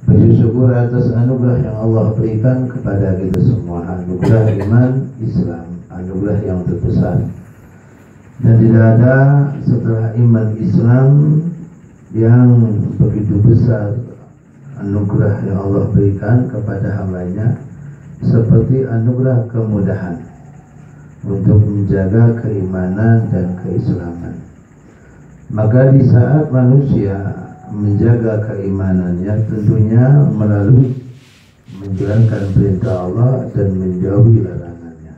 Bersyukur atas anugerah yang Allah berikan kepada kita semua, anugerah iman Islam, anugerah yang terbesar. Dan tidak ada setelah iman Islam yang begitu besar anugerah yang Allah berikan kepada hambanya seperti anugerah kemudahan untuk menjaga keimanan dan keislaman. Maka di saat manusia menjaga keimanannya tentunya melalui menjalankan perintah Allah dan menjauhi larangannya.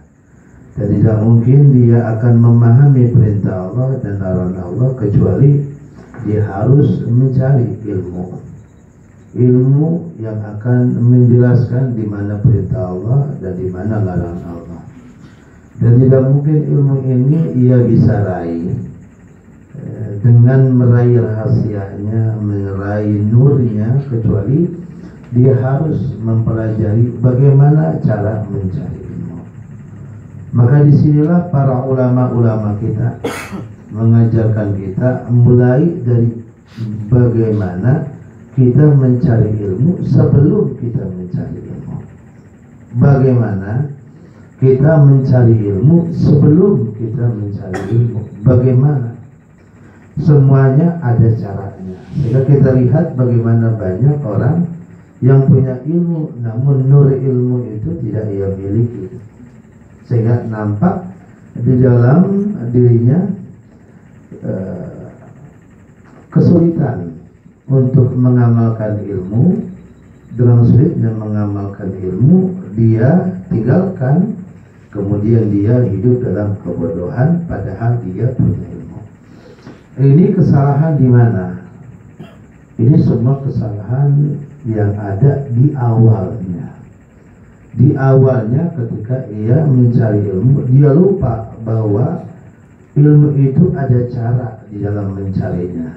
Dan tidak mungkin dia akan memahami perintah Allah dan larangan Allah kecuali dia harus mencari ilmu yang akan menjelaskan di mana perintah Allah dan di mana larangan Allah. Dan tidak mungkin ilmu ini ia bisa raih dengan meraih rahasianya, meraih nurnya, kecuali dia harus mempelajari bagaimana cara mencari ilmu. Maka disinilah para ulama-ulama kita mengajarkan kita mulai dari bagaimana kita mencari ilmu sebelum kita mencari ilmu. Bagaimana kita mencari ilmu sebelum kita mencari ilmu. Bagaimana? Semuanya ada caranya. Sehingga kita lihat bagaimana banyak orang yang punya ilmu namun nur ilmu itu tidak ia miliki, sehingga nampak di dalam dirinya kesulitan untuk mengamalkan ilmu. Dengan sulitnya mengamalkan ilmu, dia tinggalkan, kemudian dia hidup dalam kebodohan padahal dia punya ilmu. Ini kesalahan di mana? Ini semua kesalahan yang ada di awalnya. Di awalnya ketika ia mencari ilmu, dia lupa bahwa ilmu itu ada cara di dalam mencarinya.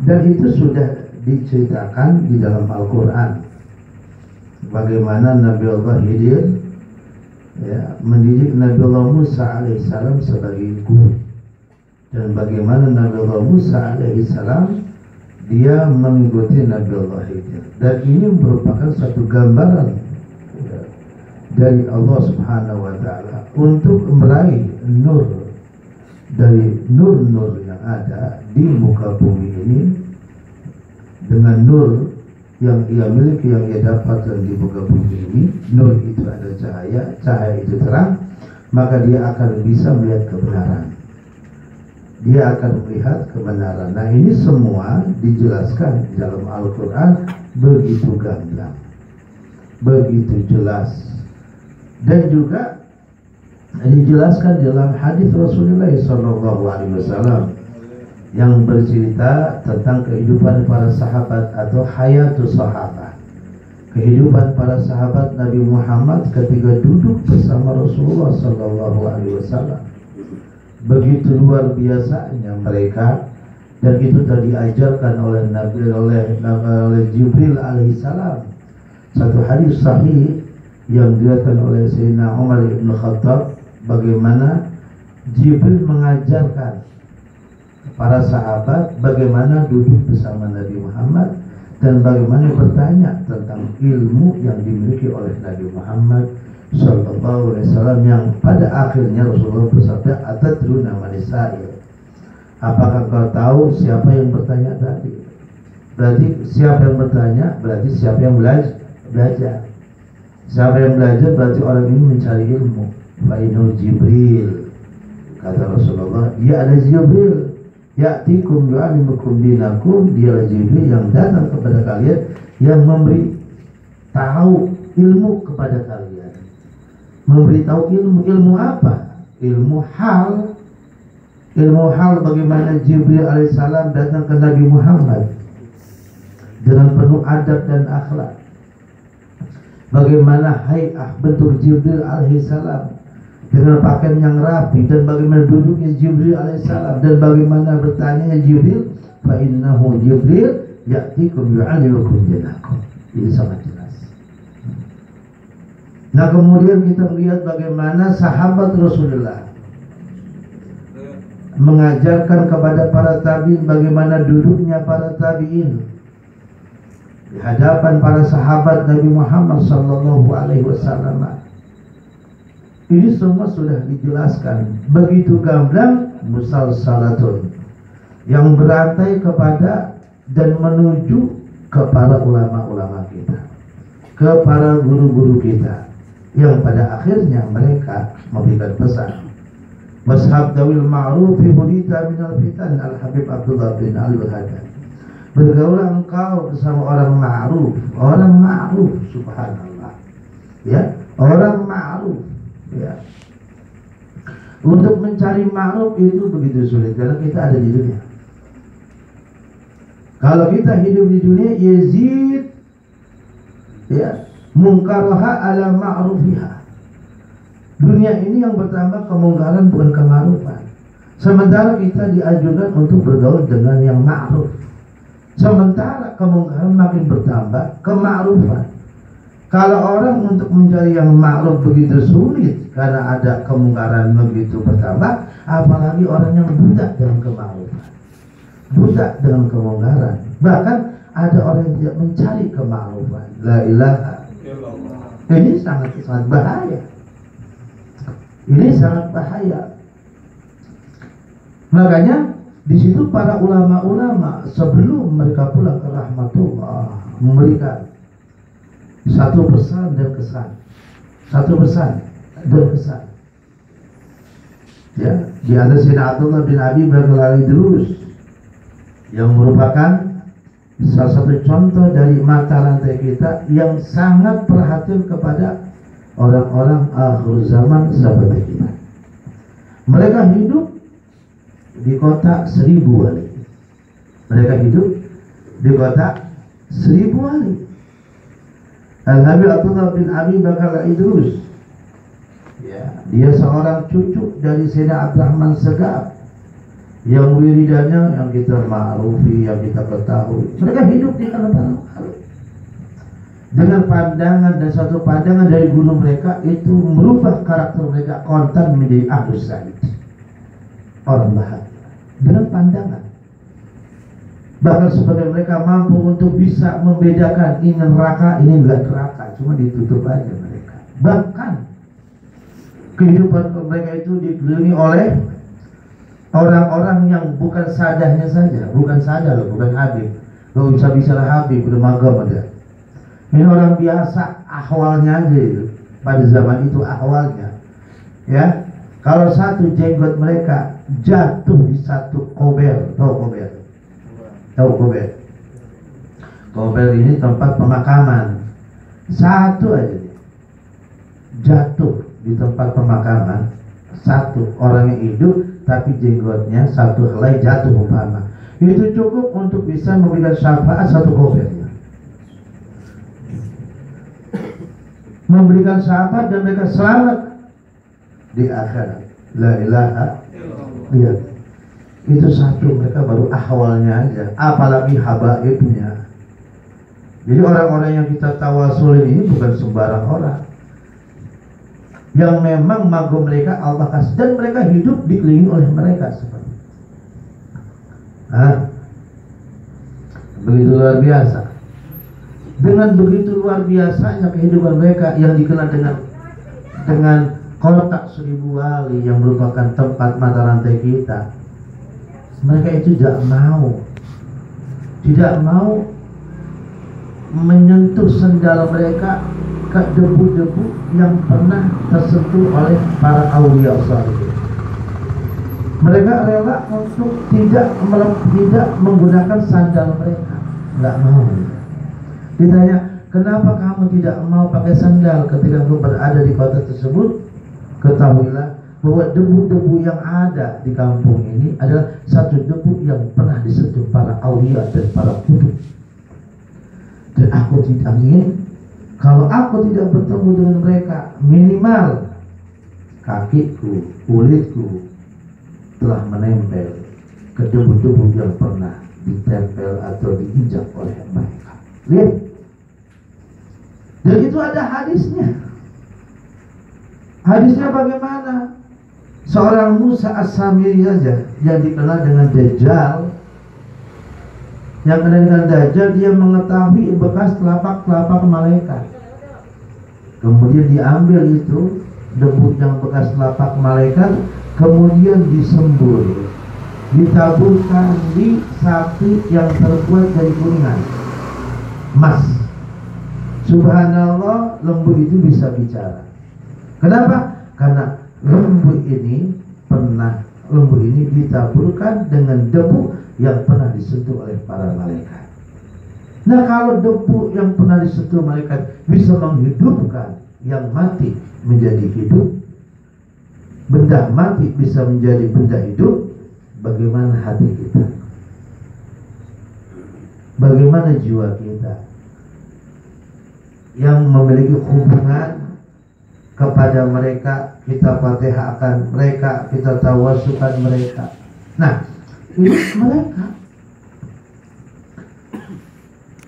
Dan itu sudah diceritakan di dalam Al-Quran. Bagaimana Nabi Allah Khidir mendidik Nabi Allah Musa alaihissalam sebagai guru, dan bagaimana Nabi Allah Musa alaihissalam dia mengikuti Nabi Allah Khidir. Dan ini merupakan satu gambaran dari Allah Subhanahu wa Ta'ala untuk meraih nur dari nur-nur yang ada di muka bumi ini. Dengan nur yang ia miliki, yang ia dapatkan di muka bumi ini, nur itu ada cahaya, cahaya itu terang, maka dia akan bisa melihat kebenaran. Dia akan melihat kebenaran. Nah, ini semua dijelaskan di dalam Al-Quran begitu gamblang, begitu jelas, dan juga dijelaskan dalam hadis Rasulullah SAW yang bercerita tentang kehidupan para sahabat atau hayatus sahabat, kehidupan para sahabat Nabi Muhammad ketika duduk bersama Rasulullah SAW. Begitu luar biasanya mereka, dan itu tadi diajarkan oleh Nabi oleh Jibril alaihissalam. Satu hadis sahih yang diriwayatkan oleh Sayyidina Umar bin Khattab, bagaimana Jibril mengajarkan para sahabat bagaimana duduk bersama Nabi Muhammad dan bagaimana bertanya tentang ilmu yang dimiliki oleh Nabi Muhammad Sallallahu Alaihi Wasallam, yang pada akhirnya Rasulullah bersabda, "Atadruna man sa'il?" Apakah kau tahu siapa yang bertanya tadi? Berarti siapa yang bertanya berarti siapa yang belajar. Siapa yang belajar berarti orang ini mencari ilmu. Fa'inul Jibril, kata Rasulullah, dia ada Jibril, ya'tikum yu'allimukum dinakum, dia Jibril yang datang kepada kalian, yang memberi tahu ilmu kepada kalian. Memberi tahu ilmu apa? Ilmu hal bagaimana Jibril alaihissalam datang ke Nabi Muhammad dengan penuh adab dan akhlak. Bagaimana hay'ah bentuk Jibril alaihissalam dengan pakaian yang rapi, dan bagaimana duduknya Jibril alaihissalam, dan bagaimana bertanya Jibril, fa innahu Jibril ya'tikum yu'allimukum dinakum. Ini sangat jelas. Nah, kemudian kita melihat bagaimana sahabat Rasulullah mengajarkan kepada para tabi'in bagaimana duduknya para tabi'in di hadapan para sahabat Nabi Muhammad sallallahu alaihi wasallam. Ini semua sudah dijelaskan begitu gamblang, musalsalatun, yang berantai kepada dan menuju kepada ulama-ulama kita, kepada guru-guru kita, yang pada akhirnya mereka memberikan pesan. Washab dawil ma'rufi hudita minal fitan, Al-Habib Abdullah bin Al-Wahhab. Bergaulah engkau bersama orang ma'ruf, subhanallah, ya, orang ma'ruf, ya. Untuk mencari ma'ruf itu begitu sulit karena kita ada di dunia. Kalau kita hidup di dunia, yazid, ya, mungkaraha ala ma'rufiha. Dunia ini yang bertambah kemungkaran bukan kema'rufan. Sementara kita diajukan untuk bergaul dengan yang ma'ruf. Sementara kemungkaran makin bertambah kema'rufan. Kalau orang untuk mencari yang ma'ruf begitu sulit karena ada kemungkaran begitu bertambah, apalagi orang yang buta dengan kema'rufan, buta dengan kemungkaran. Bahkan ada orang yang tidak mencari kema'rufan. La ilaha illallah. Ini sangat bahaya. Ini sangat bahaya. Makanya di situ para ulama-ulama sebelum mereka pulang ke rahmatullah memberikan satu pesan dan kesan. Satu pesan dan kesan. Ya, di atas Sayyidina Abdullah bin Abi Bakar al-Idrus yang merupakan salah satu contoh dari mata rantai kita yang sangat perhatian kepada orang-orang akhir zaman seperti kita. Mereka hidup di kota 1000 wali. Mereka hidup di kota 1000 wali. Al-Habib Abdullah bin Abi Bakar al-Idrus, ya, dia seorang cucu dari Sayyidina Abdurrahman Segaf yang wiridannya yang kita ma'rufi, yang kita ketahui. Mereka hidup di alam-alam dengan pandangan dan satu pandangan dari guru mereka itu merubah karakter mereka kontan menjadi ahlus sa'id, orang bahagia dengan pandangan. Bahkan sebagai mereka mampu untuk bisa membedakan ini neraka, ini enggak neraka, cuma ditutup aja mereka. Bahkan kehidupan mereka itu dikelilingi oleh orang-orang yang bukan sadahnya saja, bukan sadar loh, bukan Habib. Gak bisa Habib, udah magam ada. Ini orang biasa, ahwalnya aja itu. Pada zaman itu ahwalnya, ya. Kalau satu jenggot mereka jatuh di satu kober, tahu kober? Tahu kober? Kober ini tempat pemakaman. Satu aja jatuh di tempat pemakaman, satu orang yang hidup tapi jenggotnya satu helai jatuh umpama. Itu cukup untuk bisa memberikan syafaat satu kober. Memberikan syafaat dan mereka selamat di akhirat. La ilaha illallah. Itu satu, mereka baru ahwalnya aja, apalagi habaibnya. Jadi orang-orang yang kita tawasulin ini bukan sembarang orang, yang memang mago mereka Allah kasih dan mereka hidup dikelilingi oleh mereka seperti itu. Begitu luar biasa. Dengan begitu luar biasanya kehidupan mereka yang dikenal dengan kotak 1000 wali yang merupakan tempat mata rantai kita. Mereka itu tidak mau menyentuh sendal mereka ke debu-debu yang pernah tersentuh oleh para aulia salih. Mereka rela untuk tidak menggunakan sandal mereka, nggak mau. Ditanya, kenapa kamu tidak mau pakai sandal ketika kamu berada di kota tersebut? Ketahuilah bahwa debu-debu yang ada di kampung ini adalah satu debu yang pernah disentuh para aulia dan para kudus. Dan aku tidak ingin, kalau aku tidak bertemu dengan mereka, minimal kakiku, kulitku telah menempel ke debu-debu yang pernah ditempel atau diinjak oleh mereka. Lihat. Dan itu ada hadisnya. Hadisnya bagaimana? Seorang Musa As-Samiri saja yang dikenal dengan Dajjal, yang kenal dengan Dajjal, dia mengetahui bekas telapak-telapak malaikat. Kemudian diambil itu debu yang bekas telapak malaikat, kemudian disembur, ditaburkan di sapi yang terbuat dari kuningan emas. Subhanallah, lembu itu bisa bicara. Kenapa? Karena lembu ini ditaburkan dengan debu yang pernah disentuh oleh para malaikat. Nah, kalau debu yang pernah disentuh malaikat bisa menghidupkan yang mati menjadi hidup, benda mati bisa menjadi benda hidup, bagaimana hati kita? Bagaimana jiwa kita yang memiliki hubungan kepada mereka, kita fatihahkan mereka, kita tawasukan mereka. Nah, ini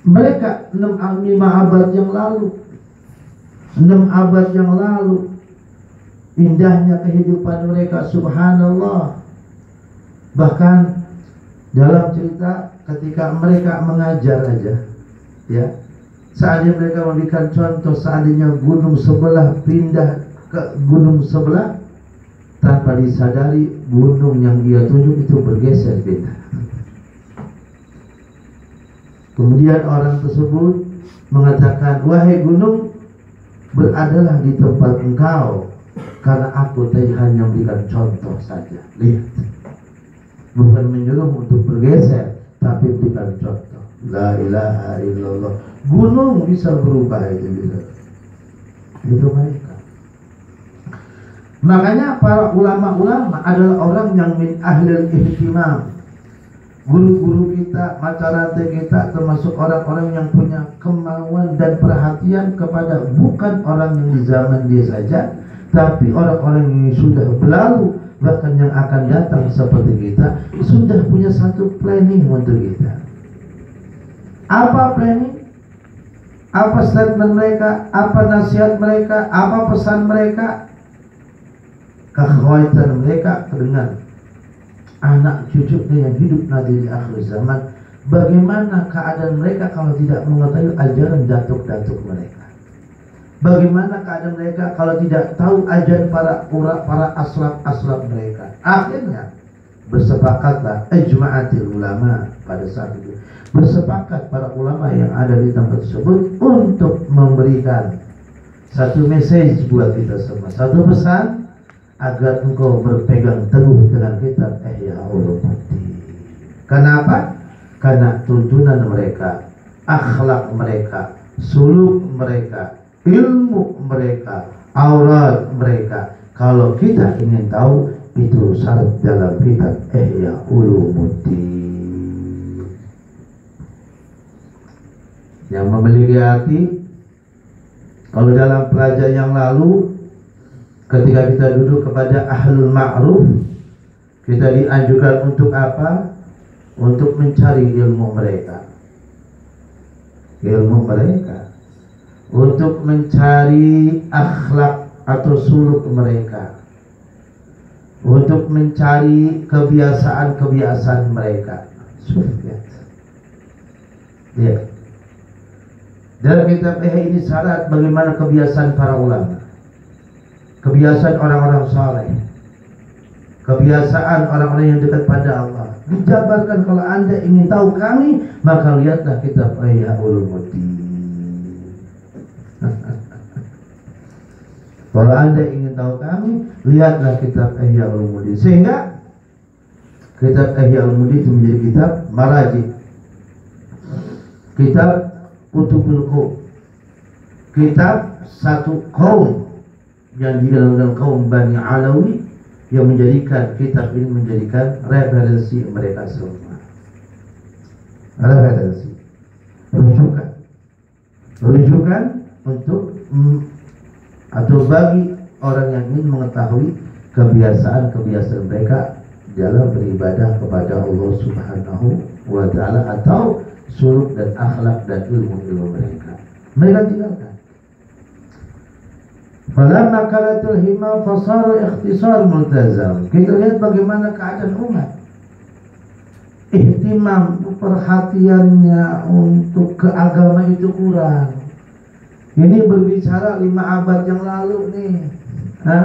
mereka 5 abad yang lalu, 6 abad yang lalu, indahnya kehidupan mereka, subhanallah. Bahkan dalam cerita ketika mereka mengajar aja, ya, seandainya mereka memberikan contoh, seandainya gunung sebelah pindah ke gunung sebelah, tanpa disadari gunung yang dia tunjuk itu bergeser pindah. Kemudian orang tersebut mengatakan, wahai gunung, beradalah di tempat engkau, karena aku tadi hanya memberikan contoh saja. Lihat, bukan menyuruh untuk bergeser, tapi berikan contoh. La ilaha illallah. Gunung bisa berubah, itu bisa. Itu mereka. Makanya para ulama-ulama adalah orang yang min ahlil ihtimam. Guru-guru kita, mata rantai kita, termasuk orang-orang yang punya kemauan dan perhatian kepada bukan orang yang di zaman dia saja, tapi orang-orang yang sudah berlalu, bahkan yang akan datang seperti kita, sudah punya satu planning untuk kita. Apa planning? Apa statement mereka? Apa nasihat mereka? Apa pesan mereka? Kekhawatiran mereka dengan anak cucunya yang hidup nanti di akhir zaman. Bagaimana keadaan mereka kalau tidak mengetahui ajaran datuk-datuk mereka? Bagaimana keadaan mereka kalau tidak tahu ajaran para aslaf mereka? Akhirnya bersepakatlah ijma'atil ulama pada saat itu. Bersepakat para ulama yang ada di tempat tersebut untuk memberikan satu message buat kita semua, satu pesan, agar engkau berpegang teguh dengan kitab Ihya Ulumuddin. Kenapa? Karena tuntunan mereka, akhlak mereka, suluk mereka, ilmu mereka, aurat mereka, kalau kita ingin tahu, itu syarat dalam kitab Ihya Ulumuddin. Yang memiliki hati, kalau dalam pelajaran yang lalu, ketika kita duduk kepada ahlul ma'ruf, kita dianjurkan untuk apa? Untuk mencari ilmu mereka, untuk mencari akhlak atau suluk mereka, untuk mencari kebiasaan-kebiasaan mereka. Lihat, dalam kitab ini syarat bagaimana kebiasaan para ulama, kebiasaan orang-orang saleh, kebiasaan orang-orang yang dekat pada Allah. Dijabarkan, kalau Anda ingin tahu kami, maka lihatlah kitab Ihya Ulumuddin. Kalau Anda ingin tahu kami, lihatlah kitab Ihya Ulumuddin. Sehingga kitab Ihya Ulumuddin itu menjadi kitab maraji, kitab Kutubul Qaum, kitab satu kaum yang didalam kaum Bani Alawi, yang menjadikan kitab ini menjadikan referensi mereka semua. Referensi, rujukan untuk atau bagi orang yang ingin mengetahui kebiasaan-kebiasaan mereka dalam beribadah kepada Allah Subhanahu wa ta'ala, atau suluk dan akhlak dan ilmu-ilmu mereka tinggalkan. Falamma kalatul himam fasara ikhtisar multazam. Kita lihat bagaimana keadaan umat. Ihtimam, perhatiannya untuk ke agama itu kurang. Ini berbicara 5 abad yang lalu nih. 6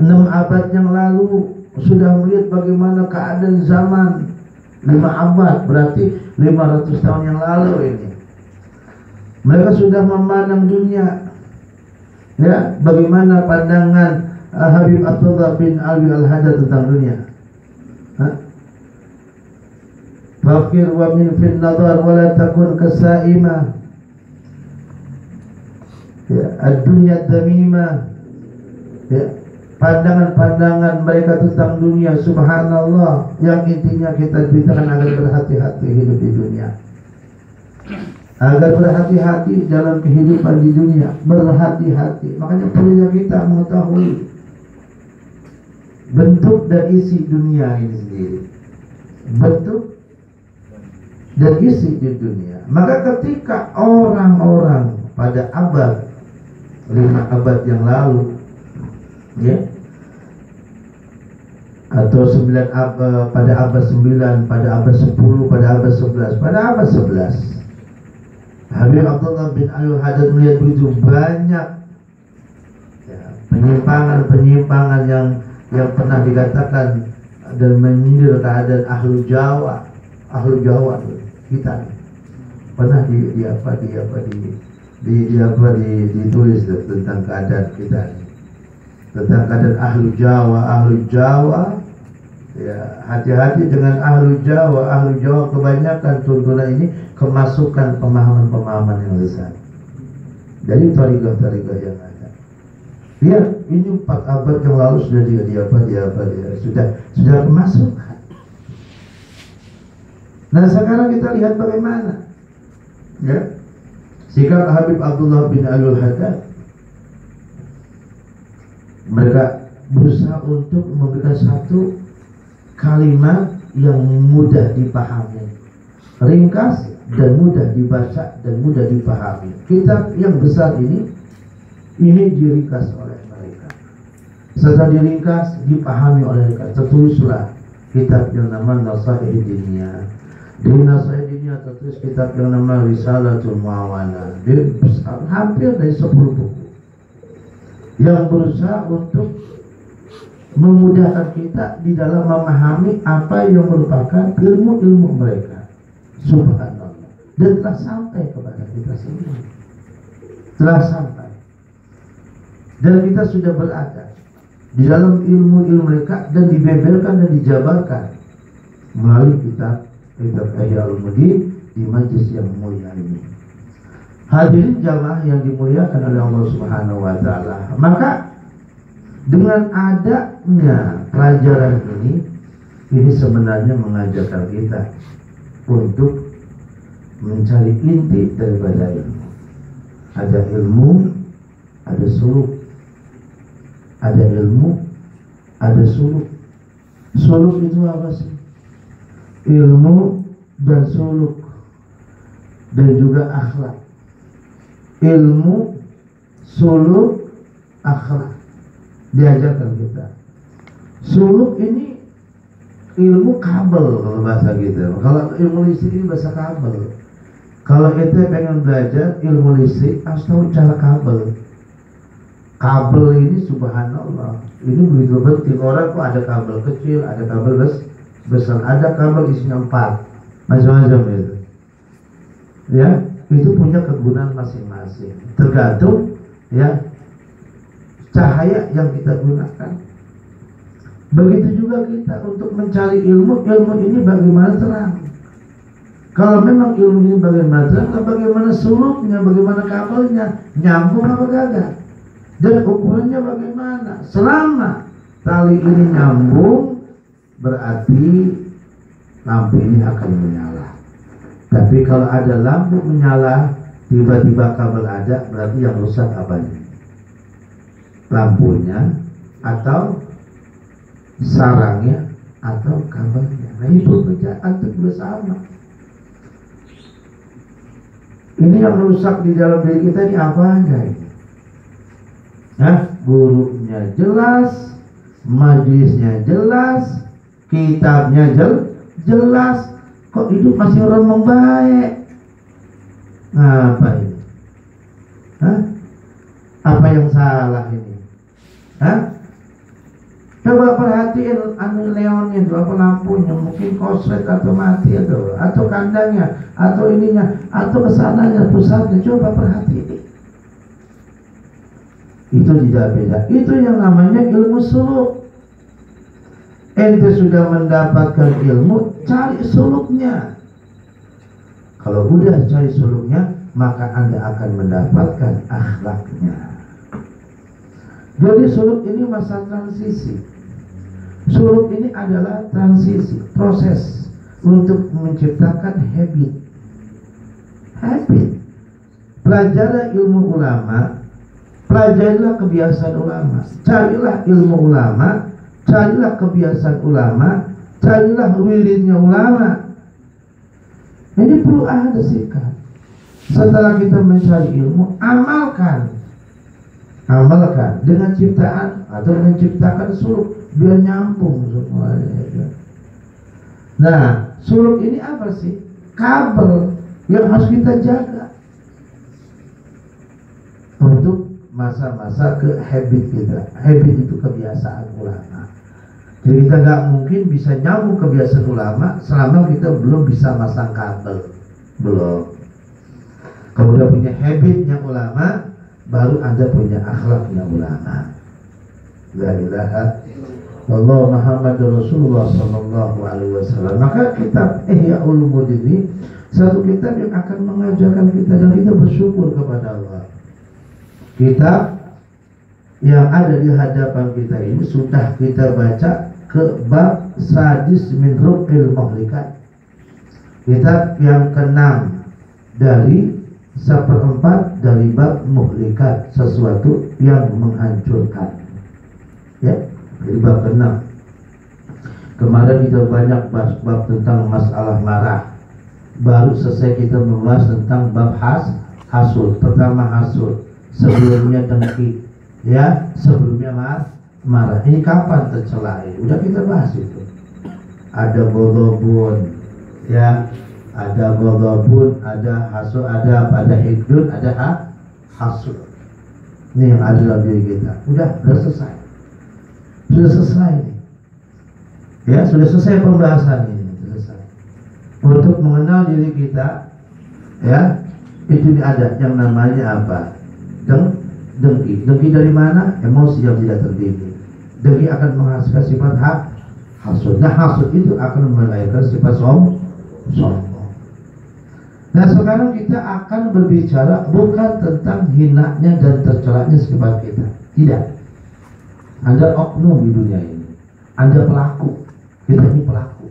abad yang lalu sudah melihat bagaimana keadaan zaman. 5 abad berarti 500 tahun yang lalu ini. Mereka sudah memandang dunia. Ya, bagaimana pandangan Habib Abdullah bin Alwi Al-Haddad tentang dunia? Fakir wa min fil nadar wa la takun kasaima. Ya, ad-dunya damima. Ya, pandangan-pandangan mereka tentang dunia, subhanallah, yang intinya kita beritakan agar berhati-hati hidup di dunia. Agar berhati-hati dalam kehidupan di dunia, berhati-hati. Makanya perlu kita mengetahui bentuk dan isi dunia ini sendiri. Bentuk dan isi di dunia. Maka ketika orang-orang pada abad 5 abad yang lalu, ya, atau 9 abad, pada abad 9, pada abad 10, pada abad 11, pada abad 11, Habib Abdullah bin Al-Haddad melihat begitu banyak ya, penyimpangan yang pernah dikatakan dan menyindir keadaan ahlu Jawa kita pernah ditulis tentang keadaan kita, tentang keadaan ahlu Jawa. Ya, hati-hati dengan ahlu Jawa kebanyakan tuntunan ini kemasukan pemahaman-pemahaman yang besar dari tariqah-tariqah yang ada. Ya, ini 4 abad yang lalu sudah sudah kemasukan. Nah, sekarang kita lihat bagaimana ya sikap Habib Abdullah bin Al-Haddad. Mereka berusaha untuk memberikan satu kalimat yang mudah dipahami, ringkas dan mudah dibaca dan mudah dipahami. Kitab yang besar ini diringkas oleh mereka. Setelah diringkas, dipahami oleh mereka. Tertulislah kitab yang nama Nasaih Diniyah. Di Nasaih Diniyah tertulis kitab yang nama Risalatul Muawana. Dia besar, hampir dari 10 buku yang berusaha untuk memudahkan kita di dalam memahami apa yang merupakan ilmu-ilmu mereka. Subhanallah. Dan telah sampai kepada kita semua. Telah sampai. Dan kita sudah berada di dalam ilmu-ilmu mereka dan dibeberkan dan dijabarkan melalui kitab Ihya Ulumuddin di majlis yang mulia ini. Hadirin jamaah yang dimuliakan oleh Allah Subhanahu wa taala. Maka dengan adanya pelajaran ini sebenarnya mengajarkan kita untuk mencari inti daripada ilmu. Ada ilmu, ada suluk. Ada ilmu, ada suluk. Suluk itu apa sih? Ilmu dan suluk dan juga akhlak. Ilmu, suluk, akhlak diajarkan kita. Suluk ini ilmu kabel kalau bahasa kita. Kalau ilmu listrik ini bahasa kabel. Kalau kita pengen belajar ilmu listrik, harus tahu cara kabel. Kabel ini subhanallah, ini begitu penting. Orang kok ada kabel kecil, ada kabel besar, ada kabel isinya 4, macam-macam itu. Ya, itu punya kegunaan masing-masing. Tergantung ya cahaya yang kita gunakan. Begitu juga kita untuk mencari ilmu ini bagaimana terang. Kalau memang ilmu ini bagaimana terang, bagaimana suluknya, bagaimana kabelnya, nyambung apa kagak, dan ukurannya bagaimana. Selama tali ini nyambung, berarti lampu ini akan menyala. Tapi kalau ada lampu menyala, tiba-tiba kabel ada, berarti yang rusak apanya? Lampunya atau sarangnya atau kabelnya. Nah, itu kerjaan bersama. Ini yang rusak di dalam diri kita ini apanya ini? Nah, gurunya jelas, majelisnya jelas, kitabnya jelas. Kok hidup masih remeng baik? Ngapa ini? Hah? Apa yang salah ini? Hah? Coba perhatiin anu leonnya itu, apa lampunya, mungkin koslet atau mati atau kandangnya, atau ininya, atau kesananya, pusatnya. Coba perhatiin. Itu tidak beda. Itu yang namanya ilmu suluk. Ente sudah mendapatkan ilmu, cari suluknya. Kalau udah cari suluknya, maka Anda akan mendapatkan akhlaknya. Jadi suluk ini masa transisi. Suluk ini adalah transisi, proses untuk menciptakan habit. Pelajari ilmu ulama, pelajarilah kebiasaan ulama, carilah ilmu ulama, carilah kebiasaan ulama, carilah wiridnya ulama. Ini perlu ada sikap. Setelah kita mencari ilmu, amalkan dengan ciptaan atau menciptakan suluk biar nyambung semuanya. Nah, suluk ini apa sih? Kabel yang harus kita jaga untuk masa-masa ke habit kita. Habit itu kebiasaan ulama. Jadi kita nggak mungkin bisa nyambung kebiasaan ulama selama kita belum bisa masang kabel. Belum. Kalau udah punya habitnya ulama, baru Anda punya akhlaknya ulama. La ilaha illallah Muhammadur Rasulullah sallallahu alaihi wasallam. Maka kitab Ihya Ulumuddin ini satu kitab yang akan mengajarkan kita, dan kita bersyukur kepada Allah. Kitab yang ada di hadapan kita ini sudah kita baca ke bab sadis min ruqil muhlikat. Kitab yang ke-6 dari 1/4 dari bab muhlikat, sesuatu yang menghancurkan. Ya, dari bab ke-6. Kemarin kita banyak bahas bab tentang masalah marah. Baru selesai kita membahas tentang bab hasud. Pertama hasud, sebelumnya dengki, ya, sebelumnya marah. Ini kapan tercela? Udah kita bahas itu. Ada ghadabun, ya, ada ghadabun, ada hasud, ada hikdun, ada hasud. Ini yang ada dalam diri kita. Sudah selesai. Sudah selesai nih. Ya, sudah selesai pembahasan ini. Selesai. Untuk mengenal diri kita, ya, itu ada yang namanya apa? Dengki. Dengki dari mana? Emosi yang tidak terdidik. Dengki akan menghasilkan sifat hasud. Nah, hasud itu akan melahirkan sifat sombong. Nah, sekarang kita akan berbicara bukan tentang hinanya dan tercelanya sifat kita. Tidak. Anda oknum di dunia ini. Anda pelaku. Kita ini pelaku.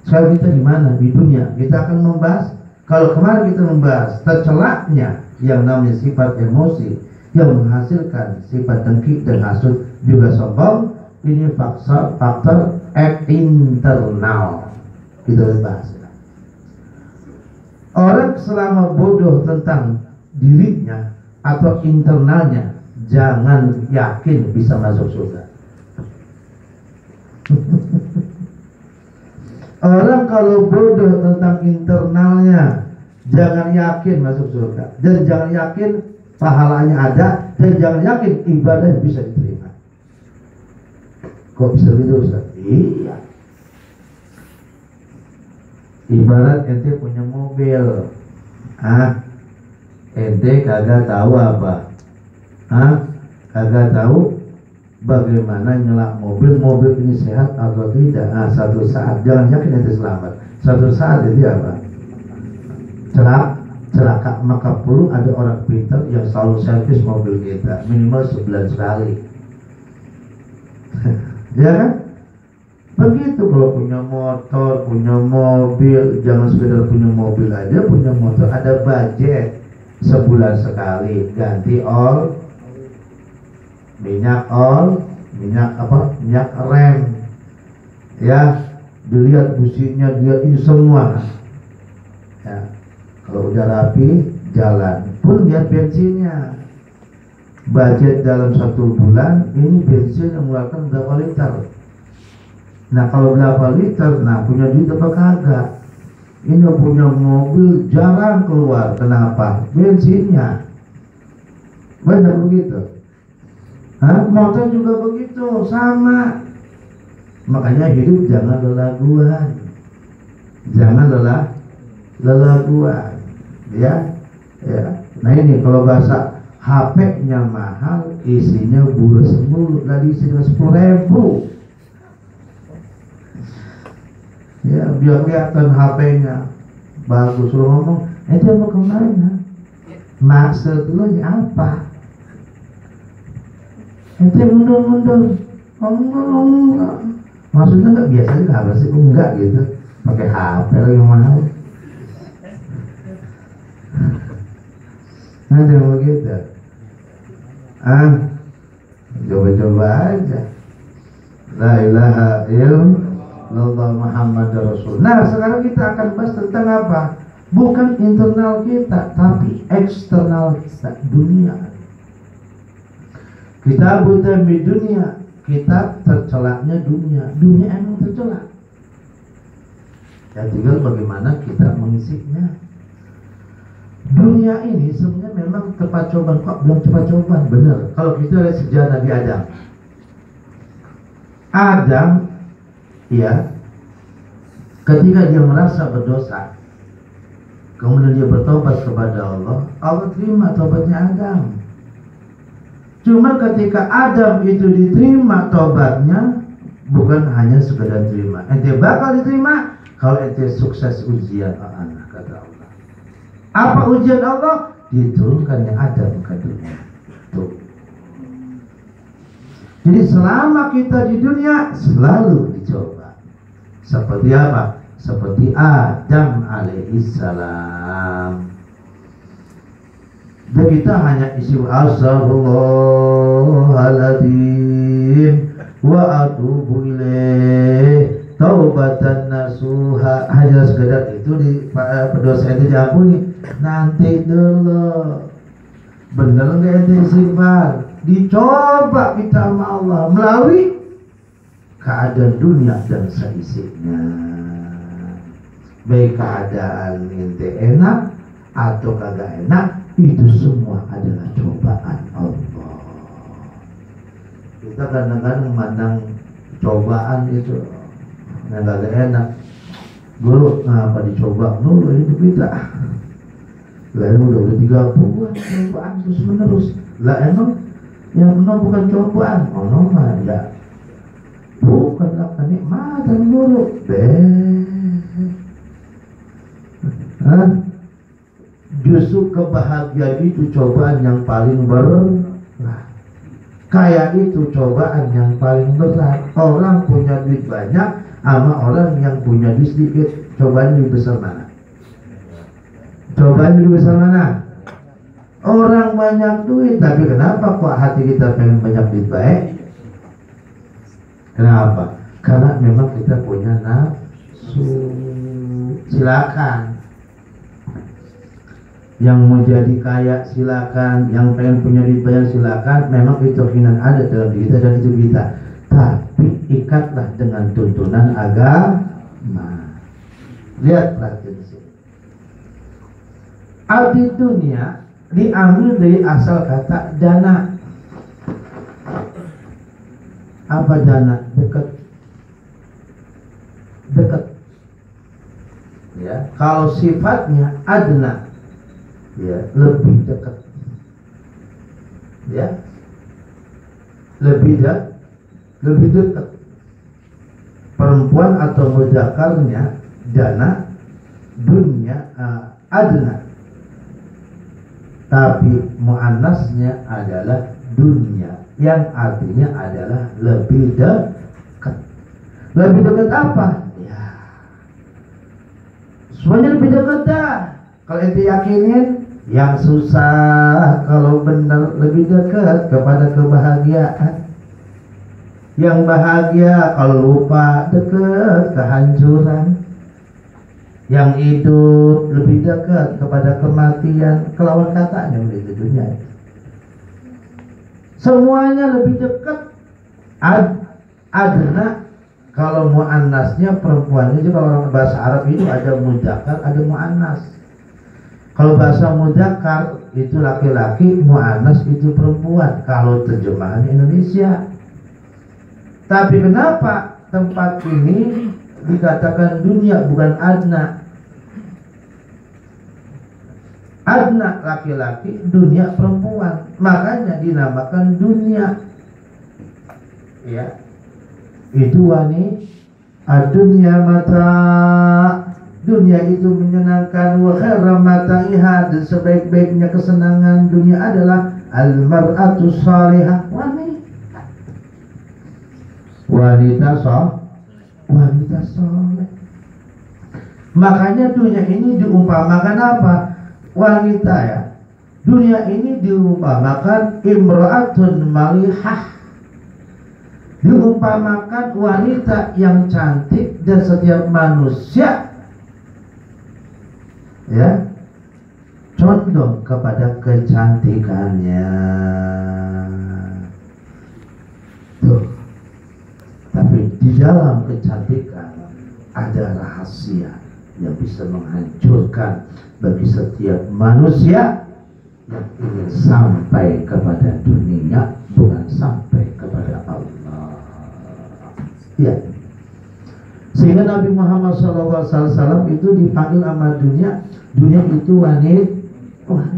Sekarang kita di mana? Di dunia. Kita akan membahas. Kalau kemarin kita membahas tercelanya yang namanya sifat emosi yang menghasilkan sifat dengki dan hasud juga sombong. Ini faktor internal. Kita bahas. Orang selama bodoh tentang dirinya atau internalnya, jangan yakin bisa masuk surga. Orang kalau bodoh tentang internalnya, jangan yakin masuk surga. Dan jangan yakin pahalanya ada. Dan jangan yakin ibadah bisa diterima. Kok bisa gitu, Ustaz? Iya. Ibarat ente punya mobil, ente kagak tahu apa, kagak tahu bagaimana nyelak mobil ini sehat atau tidak. Satu saat, jangan yakin ente selamat. Satu saat itu apa? Celaka, maka perlu ada orang pintar yang selalu servis mobil kita minimal sebulan sekali. Ya kan? Begitu kalau punya motor, punya mobil, jangan sekedar punya mobil aja, punya motor ada budget sebulan sekali ganti minyak rem, ya, dilihat businya, dia ini semua. Ya, kalau udah rapi jalan, pun lihat bensinnya, budget dalam 1 bulan ini bensin yang mengeluarkan berapa liter. Nah kalau berapa liter, nah punya duit apa kagak? Ini punya mobil jarang keluar, kenapa? Bensinnya banyak begitu. Motor juga begitu, sama. Makanya hidup jangan lelaguan, jangan lelaguan, ya. Nah ini kalau bahasa HP-nya mahal, isinya bulas mulu, tadi isinya 10.000. Ya biar kelihatan HP-nya bagus. Lu ngomong, itu mau kemana? Maksud lu apa? Itu mundur-mundur. Enggak. Maksudnya enggak biasa aja, apa sih? Enggak gitu. Pakai HP lagi mahal. Nah jangan begitu. Coba-coba aja. La ilaha illallah Muhammad Rasul. Nah sekarang kita akan bahas tentang apa? Bukan internal kita, tapi eksternal kita, dunia. Kita buta di dunia, kita tercelaknya dunia. Dunia emang tercelak. Ya tinggal bagaimana kita mengisinya. Dunia ini sebenarnya memang tempat cobaan. Kok belum tempat cobaan? Benar. Kalau kita lihat sejarah Nabi Adam. Adam, ya, ketika dia merasa berdosa, kemudian dia bertobat kepada Allah, Allah terima tobatnya Adam. Cuma ketika Adam itu diterima tobatnya, bukan hanya sekedar terima. Ente bakal diterima kalau ente sukses ujian anak, kata Allah. Apa ujian Allah? Diturunkannya Adam ke dunia. Tuh. Jadi selama kita di dunia selalu dicoba. Seperti apa? Seperti Adam alaihissalam. Dan kita hanya isi astaghfirullahaladzim wa atubu ilaih taubatan nasuha. Hanya sekedar itu di pendosa itu diampuni. Nanti dulu, bener nggak ente istighfar? Dicoba kita sama Allah melalui keadaan dunia dan seisinya. Baik keadaan ente enak atau kagak enak, itu semua adalah cobaan Allah. Kita kadang-kadang memandang cobaan itu yang kagak enak. Guru, apa dicoba dulu hidup kita? Lah emang udah 30-an cobaan terus menerus. Lah emang yang benar bukan cobaan, mah ya bukanlah kenikmatan guru. Justru kebahagiaan itu cobaan yang paling berat. Kaya itu cobaan yang paling berat. Orang punya duit banyak sama orang yang punya duit sedikit, cobaan lebih besar mana? Cobaan lebih besar mana? Orang banyak duit, tapi kenapa kok hati kita pengen banyak duit baik? Kenapa? Karena memang kita punya nafsu. Silakan. Yang mau jadi kaya silakan, yang pengen punya duit banyak silakan. Memang itu keinginan ada dalam diri kita dan itu kita. Tapi ikatlah dengan tuntunan agama. Lihat perhatian sini. Abdi dunia diambil dari asal kata dana. Apa dana? Dekat. Ya, kalau sifatnya adna, ya, lebih dekat. Ya. Lebih dekat. Perempuan atau mudzakarnya dana, dunia adna. Tapi muannasnya adalah dunia, yang artinya adalah lebih dekat. Lebih dekat apa? Ya, semuanya lebih dekat dah. Kalau ente yakinin, yang susah kalau benar lebih dekat kepada kebahagiaan. Yang bahagia kalau lupa dekat kehancuran. Yang hidup lebih dekat kepada kematian. Kelawan katanya begitu dunia. Semuanya lebih dekat. Adna kalau muannasnya perempuannya, jadi kalau orang bahasa Arab itu ada mudzakkar, ada muannas. Kalau bahasa mudzakkar itu laki-laki, muannas itu perempuan. Kalau terjemahan Indonesia. Tapi kenapa tempat ini dikatakan dunia bukan adna? Adna laki-laki, dunia perempuan. Makanya dinamakan dunia. Ya. Itu wanita. Dunia mata. Dunia itu menyenangkan. Wa khairu mataiha, dan sebaik-baiknya kesenangan dunia adalah al-mar'atu salihah, wanita. Wanita soleh. Makanya dunia ini diumpamakan apa? Wanita ya. Dunia ini diumpamakan imra'atun malihah. Diumpamakan wanita yang cantik, dan setiap manusia ya condong kepada kecantikannya. Tuh. Tapi di dalam kecantikan ada rahasia yang bisa menghancurkan bagi setiap manusia yang ingin sampai kepada dunia, bukan sampai kepada Allah. Ya. Sehingga Nabi Muhammad SAW itu dipanggil sama dunia. Dunia itu wanita.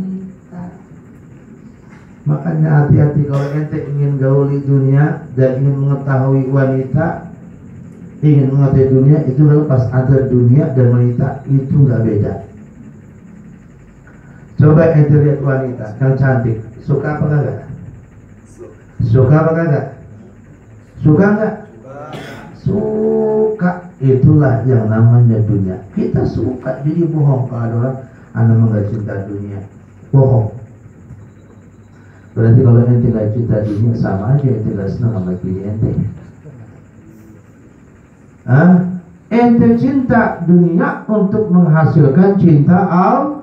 Makanya hati-hati kalau ente ingin gauli dunia dan ingin mengetahui wanita, ingin mengetahui dunia, itu kalau pas ada dunia dan wanita itu nggak beda. Coba ente lihat wanita yang cantik, suka apa enggak? Suka apa enggak? Suka enggak? Suka. Itulah yang namanya dunia. Kita suka, jadi bohong kalau ada orang anda enggak cinta dunia. Bohong. Berarti kalau ente enggak cinta dunia, sama aja ente enggak senang sama diri ente. Ente cinta dunia untuk menghasilkan cinta Allah.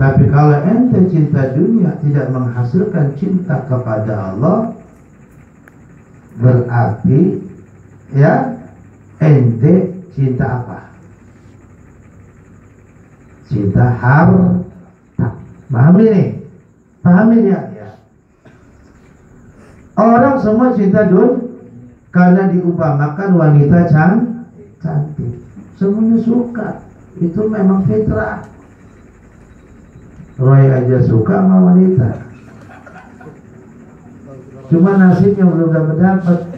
Tapi kalau ente cinta dunia tidak menghasilkan cinta kepada Allah, berarti ya ente cinta apa? Cinta harta. Pahami nih? Pahami ya? Orang semua cinta karena diumpamakan wanita cantik. Semuanya suka. Itu memang fitrah. Roy aja suka sama wanita. Cuma nasibnya belum dapat.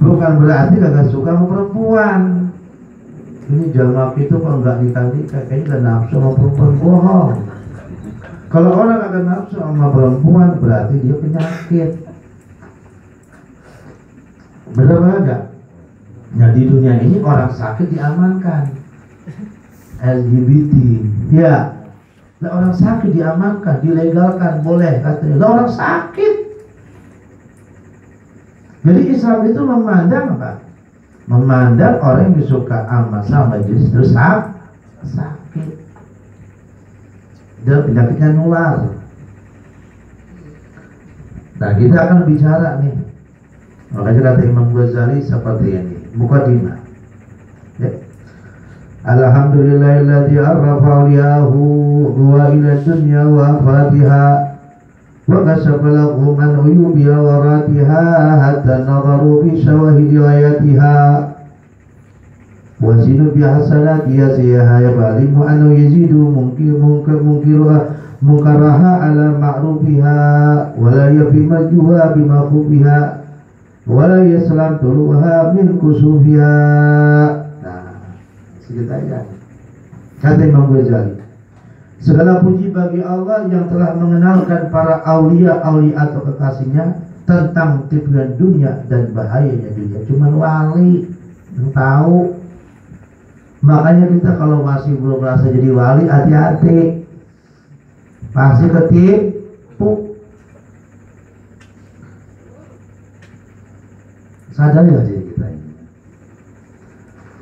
Bukan berarti gak suka sama perempuan. Ini jamaah itu kalau nggak nikah kayaknya gak nafsu sama perempuan, bohong. Kalau orang agak nafsu sama perempuan berarti dia penyakit. Benar enggak? Nah di dunia ini orang sakit diamankan. LGBT, ya. Nah, orang sakit diamankan, dilegalkan, boleh katanya. Nah, orang sakit. Jadi Islam itu memandang apa? Memandang orang yang suka sama jenis terus sakit. Dan penyakitnya nular. Nah kita akan bicara nih. Makanya kata Imam Ghazali seperti ini. Muqaddimah. Ya. Alhamdulillahilladzi arrafa awliyahu wa ila dunya wa fatiha wa kashafa lahum an uyubiha wa ratiha hatta nadharu fi syawahidi ayatiha wa zinu bi hasanati yasiha yabalimu an yazidu munkaraha ala ma'rufiha wa la yafi majjuha bi makhfiha wa la yaslam tuluha min kusufiha. Segitu aja. Kata Imam Ghazali, segala puji bagi Allah yang telah mengenalkan para aulia atau kekasihnya tentang tipuan dunia dan bahayanya dunia. Cuman wali yang tahu. Makanya kita kalau masih belum merasa jadi wali, hati-hati, pasti ketipu. Sadar ya diri kita ini.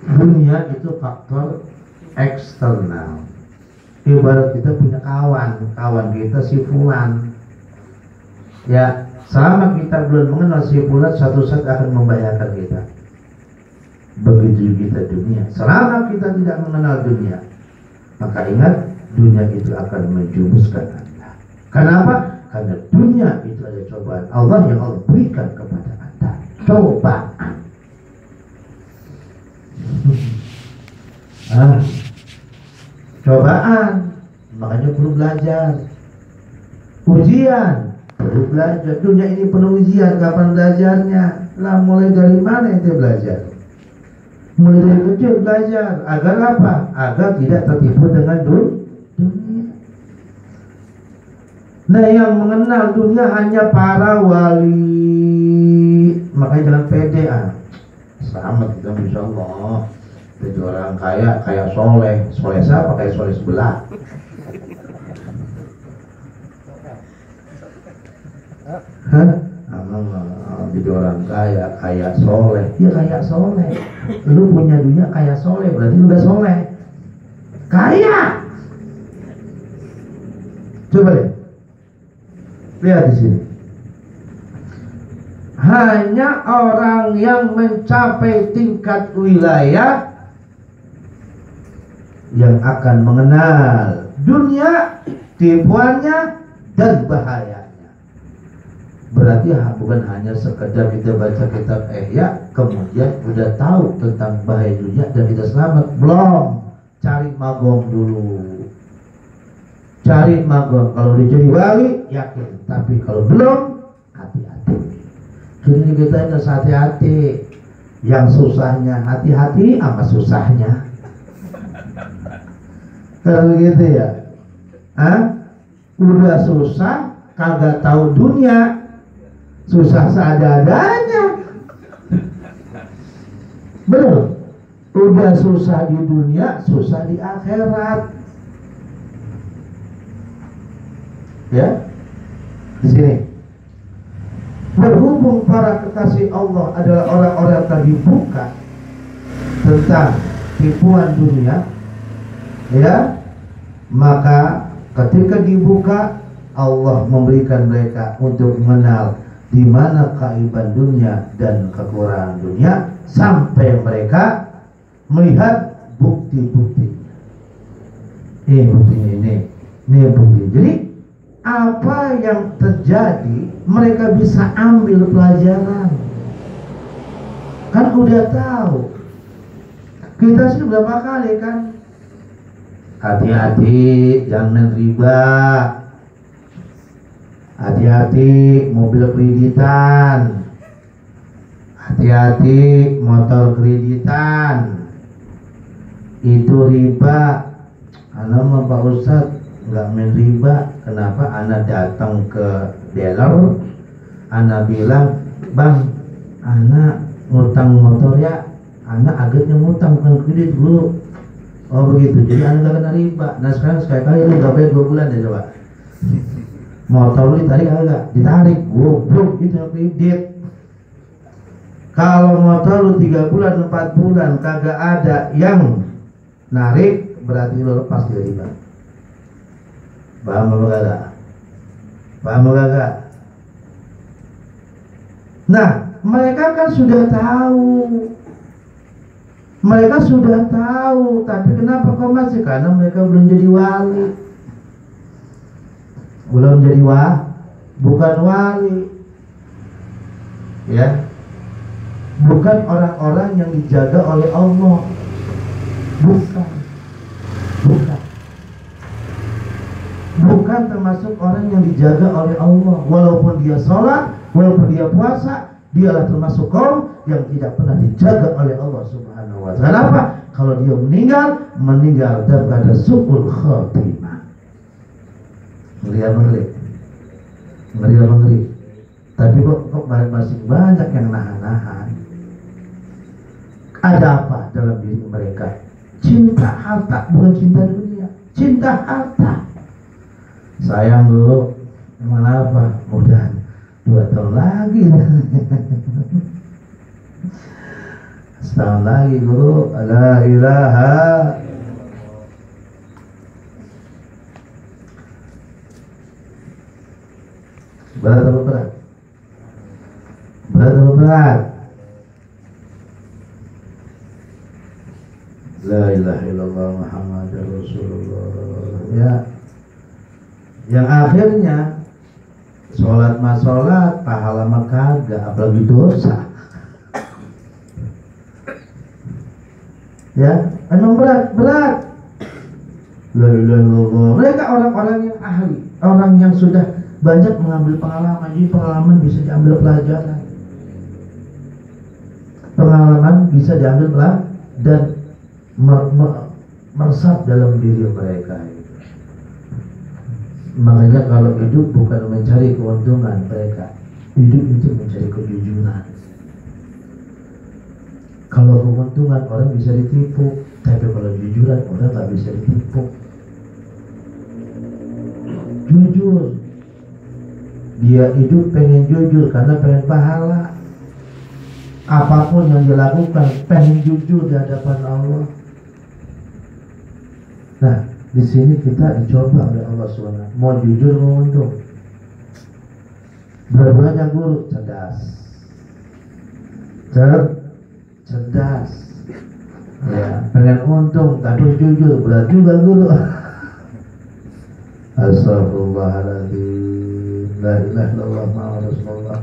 Dunia itu faktor eksternal. Ibarat kita punya kawan kita si Fulan. Ya, selama kita belum mengenal si Fulan, satu saat akan membahayakan kita. Begitu kita dunia. Selama kita tidak mengenal dunia, maka ingat, dunia itu akan menjumuskan Anda. Kenapa? Karena dunia itu ada cobaan Allah yang Allah berikan kepada Anda. Cobaan. Cobaan. Makanya perlu belajar. Ujian. Perlu belajar. Dunia ini penuh ujian. Kapan belajarnya? Lah, mulai dari mana ente belajar? Mulai dari kecil belajar. Agar apa? Agar tidak tertipu dengan dunia. Nah, yang mengenal dunia hanya para wali. Makanya jangan pede. Selamat kita, insya Allah. Jadi orang kaya soleh. Soleh siapa? Kayak soleh sebelah. Hah? Jadi orang kaya soleh. Ya kaya soleh. Lu punya dunia kaya soleh, berarti lu udah soleh. Kaya. Coba deh. Lihat di sini. Hanya orang yang mencapai tingkat wilayah yang akan mengenal dunia, tipuannya, dan bahayanya. Berarti bukan hanya sekedar kita baca kitab Ihya kemudian udah tahu tentang bahaya dunia dan kita selamat. Belum. Cari magom dulu. Cari magom. Kalau dia jadi wali, yakin. Tapi kalau belum, hati-hati. Kini kita harus hati-hati. Yang susahnya hati-hati sama susahnya. Kalau begitu ya. Udah susah, kagak tahu dunia. Susah seadanya. Betul. Udah susah di dunia, susah di akhirat. Ya, di sini. Berhubung para kekasih Allah adalah orang-orang yang tadi buka tentang tipuan dunia, ya, maka ketika dibuka Allah memberikan mereka untuk mengenal di mana keaiban dunia dan kekurangan dunia sampai mereka melihat bukti-bukti. Ini buktinya, ini bukti. Jadi apa yang terjadi mereka bisa ambil pelajaran. Kan udah tahu. Kita sih berapa kali kan? Hati-hati jangan riba. Hati-hati mobil kreditan. Hati-hati motor kreditan. Itu riba. Anak mah Pak Ustadz nggak main riba. Kenapa? Anak datang ke dealer, anak bilang, bang, anak ngutang motor ya. Anak agaknya ngutang bukan kredit dulu. Oh begitu. Jadi anak gak kena riba. Nah sekarang sekali-kali lu gak bayar 2 bulan deh coba. Motor lu ditarik agak? Ditarik. Goblok itu kredit. Kalau motor lu 3 bulan 4 bulan kagak ada yang narik, berarti lu lepas dari riba. Paham apa kagak? Paham apa kagak? Nah, mereka kan sudah tahu. Mereka sudah tahu, tapi kenapa kok masih? Karena mereka belum jadi wali. Belum jadi bukan wali. Ya. Bukan orang-orang yang dijaga oleh Allah. Bukan. Bukan termasuk orang yang dijaga oleh Allah. Walaupun dia sholat, walaupun dia puasa, dialah termasuk kaum yang tidak pernah dijaga oleh Allah Subhanahu wa ta'ala. Kenapa? Kalau dia meninggal dalam keadaan su'ul khatimah. Ngeri. Tapi kok masih banyak yang nahan-nahan. Ada apa dalam diri mereka? Cinta harta, bukan cinta dunia. Cinta harta. Sayang dulu, emang apa? Udah 2 tahun lagi. Setahun lagi guru. La ilaha Berat atau berat? Berat atau berat? La ilaha illallah Muhammadur Rasulullah. Ya. Yang akhirnya sholat mah sholat, pahala mah kagak, apalagi dosa. Ya, emang berat. La ilaha illallah. Mereka orang-orang yang ahli, orang yang sudah banyak mengambil pengalaman. Jadi pengalaman bisa diambil pelajaran. Pengalaman bisa diambil pelajaran dan meresap dalam diri mereka. Makanya kalau hidup bukan mencari keuntungan mereka, hidup itu mencari kejujuran. Kalau keuntungan orang bisa ditipu, tapi kalau jujuran orang nggak bisa ditipu. Jujur, dia hidup pengen jujur karena pengen pahala. Apapun yang dilakukan pengen jujur di hadapan Allah. Nah, di sini kita dicoba oleh Allah SWT. Mau jujur, mau untung. Dua-duanya guru cerdas. Cerdas. Ya, pengen untung tapi jujur, berat juga guru. Astagfirullahaladzim. La ilaha illallah Muhammadur Rasulullah.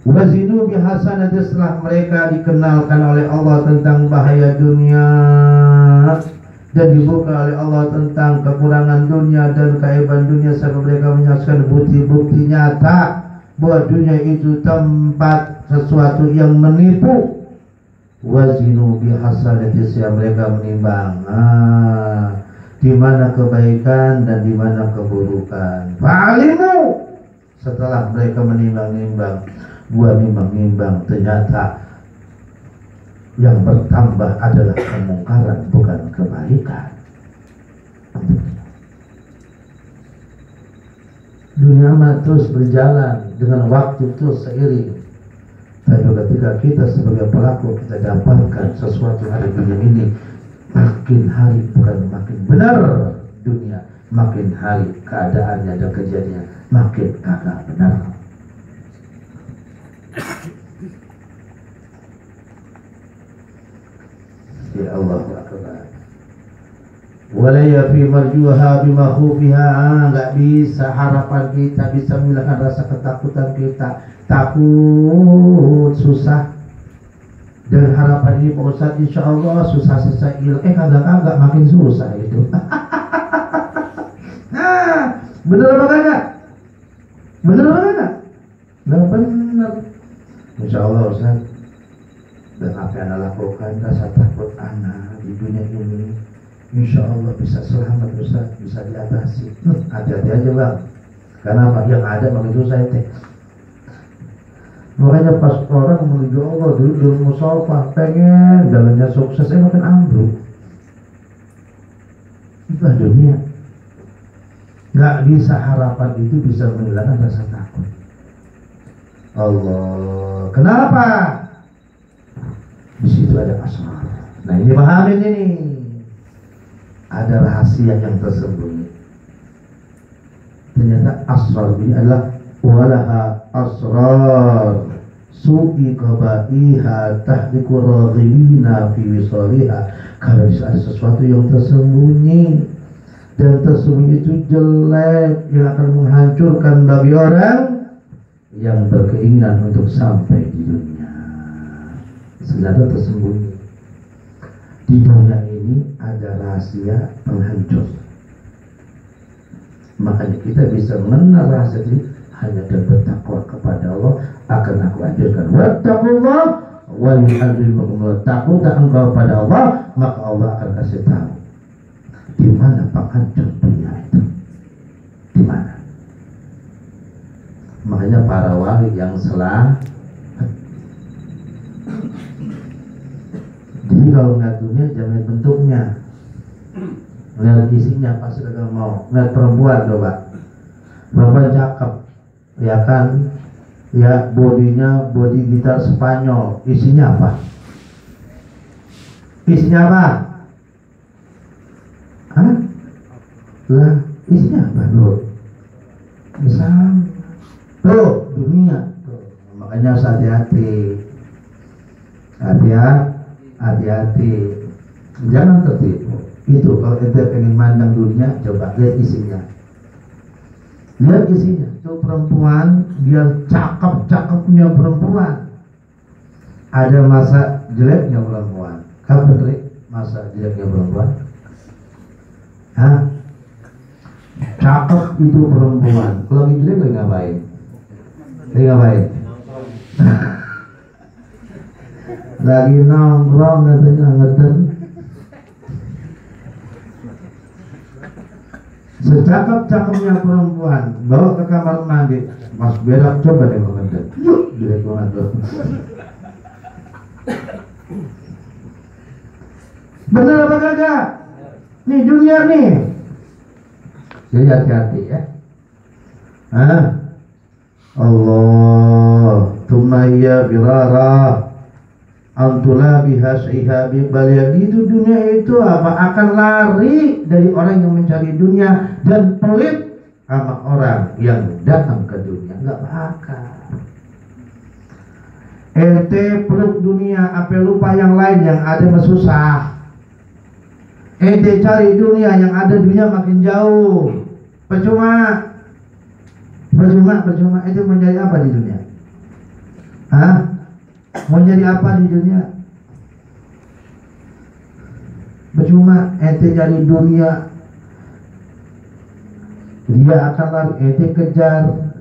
Wazinu bihasanati, setelah mereka dikenalkan oleh Allah tentang bahaya dunia dan dibuka oleh Allah tentang kekurangan dunia dan keaiban dunia, sampai mereka menyaksikan bukti-bukti nyata bahwa dunia itu tempat sesuatu yang menipu. Wazinu bihasanati, mereka menimbang di mana kebaikan dan di mana keburukan. Fa'alimu, setelah mereka menimbang-nimbang, nimbang ternyata yang bertambah adalah kemungkaran, bukan kebaikan. Dunia mah terus berjalan dengan waktu terus seiring. Tapi ketika kita sebagai pelaku kita dapatkan sesuatu hari dunia ini, makin hari bukan makin benar dunia, makin hari keadaannya dan kejadiannya makin kagak benar. Ya Allah Akbar. Walaya fi marjuha bima khufiha, enggak bisa harapan kita bisa menghilangkan rasa ketakutan kita. Takut susah. Dan harapan ini Pak Ustadz, insya Allah susah selesai hilang. Kagak makin susah itu. Nah, bener apa kagak? Bener apa kagak? Nggak bener. Insya Allah Ustadz, dan apa yang Anda lakukan, rasa takut anak di dunia ini, insya Allah bisa selamat Ustaz, bisa diatasi. Hati-hati aja bang, karena apa yang ada makin susah itu. Makanya pas orang menuju Allah dulu musofa, pengen jalannya sukses, makin ambruk. Itulah dunia. Nggak bisa harapan itu bisa menghilangkan rasa takut. Allah, kenapa? Di situ ada asrar. Nah ini pahamin ini. Ada rahasia yang tersembunyi. Ternyata asrar ini adalah walaha asrar su'i qabaiha tahdiku raghibina fi wisaliha. Karena ada sesuatu yang tersembunyi, dan tersembunyi itu jelek, yang akan menghancurkan bagi orang yang berkeinginan untuk sampai di dunia. Senjata tersembunyi di dunia ini ada rahasia penghancur. Makanya kita bisa mengenal rahasia ini hanya dengan bertakwa kepada Allah. Akan aku ajarkan wattaqullah wa yu'allimukumullah. Takutlah engkau pada Allah, maka Allah akan kasih tahu di mana penghancur dunia itu, di mana. Makanya para wali yang selamat, jadi kalau ngeliat dunia jangan lihat bentuknya, ngeliat isinya pasti kagak mau. Ngeliat perempuan coba, perempuan cakep, ya kan, ya bodinya body gitar Spanyol, isinya apa? Isinya apa? Hah? Lah, isinya apa dulu? Sama. Tuh dunia tuh. Makanya harus hati-hati. Hati-hati. Jangan tertipu. Itu kalau ente pengen mandang dunia, coba lihat isinya. Lihat isinya. Tuh perempuan, dia cakep-cakepnya perempuan. Ada masa jeleknya perempuan. Kapan Trik masa jeleknya perempuan? Hah? Cakep itu perempuan. Kalau lagi jelek lagi ngapain? Lagi ngapain? Lagi nongkrong katanya ngeten. Secakep-cakepnya perempuan bawa ke kamar mandi, Mas berak coba deh ngeten. Yuk, jelek banget tuh. Bener apa kagak? Nih dunia nih. Jadi hati-hati ya. Allah tumaya birara antula biha syaihabi bal itu dunia itu apa akan lari dari orang yang mencari dunia dan pelit sama orang yang datang ke dunia. Nggak bakal. Ente peluk dunia apa lupa yang lain yang ada susah. Ente cari dunia yang ada dunia makin jauh. Percuma. Ente mau jadi apa di dunia? Hah? Mau jadi apa di dunia? Percuma ente cari dunia. Dia akan lari, ente kejar.